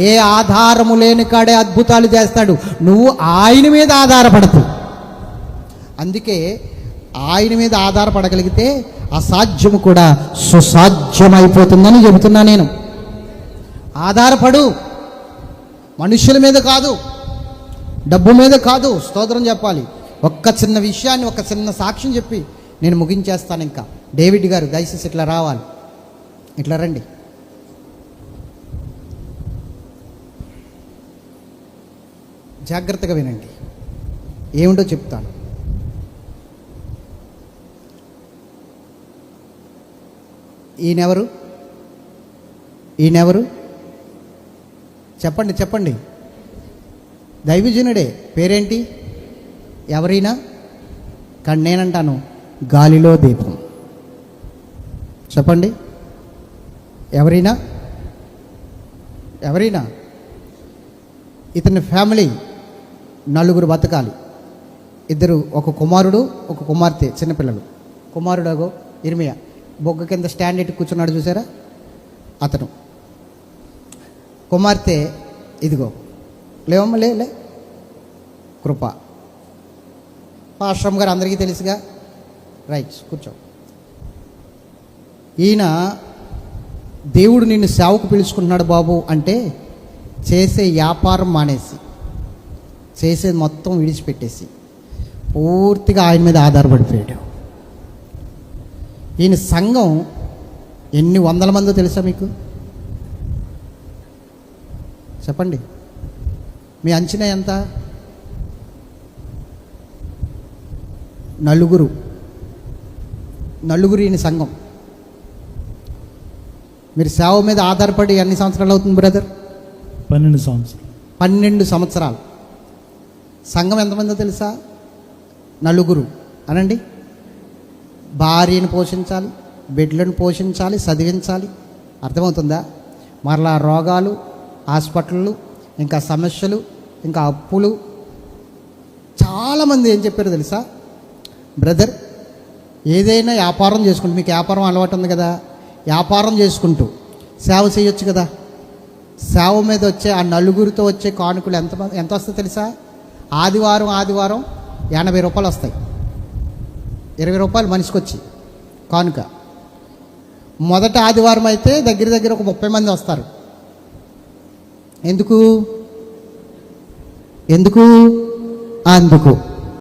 ఏ ఆధారము లేని కాడే అద్భుతాలు చేస్తాడు. నువ్వు ఆయన మీద ఆధారపడతావు. అందుకే ఆయన మీద ఆధారపడగలిగితే అసాధ్యము కూడా సుసాధ్యమైపోతుందని చెబుతున్నా నేను. ఆధారపడు, మనుషుల మీద కాదు, డబ్బు మీద కాదు. స్తోత్రం చెప్పాలి. ఒక్క చిన్న విషయాన్ని, ఒక చిన్న సాక్ష్యం చెప్పి నేను ముగించేస్తాను. ఇంకా డేవిడ్ గారు దయచేసి ఇట్లా రావాలి, ఇట్లా రండి. జాగ్రత్తగా వినండి, ఏమిటో చెప్తాను. ఈయనెవరు? ఈయనెవరు? చెప్పండి చెప్పండి. దైవజనుడే. పేరేంటి? ఎవరైనా? కానీ నేనంటాను గాలిలో దీపం. చెప్పండి, ఎవరైనా? ఎవరైనా? ఇతని ఫ్యామిలీ నలుగురు బతకాలి. ఇద్దరు, ఒక కుమారుడు, ఒక కుమార్తె, చిన్నపిల్లలు. కుమారుడు ఇర్మియా బొగ్గ కింద స్టాండ్ ఎట్టి కూర్చున్నాడు చూసారా, అతను. కుమార్తె ఇదిగో, లేవమ్మ లే కృప. పాశ్రమ్ గారు అందరికీ తెలుసుగా. రైట్, కూర్చో. ఈయన దేవుడు నిన్ను సేవకు పిలుచుకుంటున్నాడు బాబు అంటే చేసే వ్యాపారం మానేసి, చేసేది మొత్తం విడిచిపెట్టేసి పూర్తిగా ఆయన మీద ఆధారపడిపోయాడు. ఈయన సంఘం ఎన్ని వందల మందో తెలుసా మీకు? చెప్పండి, మీ అంచనా ఎంత? నలుగురు ఈయన సంఘం. మీరు సేవ మీద ఆధారపడి ఎన్ని సంవత్సరాలు అవుతుంది బ్రదర్? 12 సంవత్సరాలు. 12 సంవత్సరాలు. సంఘం ఎంతమందో తెలుసా? నలుగురు. అనండి. భార్యను పోషించాలి, బిడ్డలను పోషించాలి, చదివించాలి. అర్థమవుతుందా? మరలా రోగాలు, హాస్పిటళ్ళు, ఇంకా సమస్యలు, ఇంకా అప్పులు. చాలామంది ఏం చెప్పారు తెలుసా? బ్రదర్, ఏదైనా వ్యాపారం చేసుకుంటూ, మీకు వ్యాపారం అలవాటు ఉంది కదా, వ్యాపారం చేసుకుంటూ సేవ చేయొచ్చు కదా. సేవ మీద వచ్చే ఆ నలుగురితో వచ్చే కానుకలు ఎంత వస్తాయి తెలుసా? ఆదివారం 80 రూపాయలు వస్తాయి. 20 రూపాయలు మనిషికి వచ్చి కానుక. మొదట ఆదివారం అయితే దగ్గర ఒక 30 మంది వస్తారు. ఎందుకు? అందుకు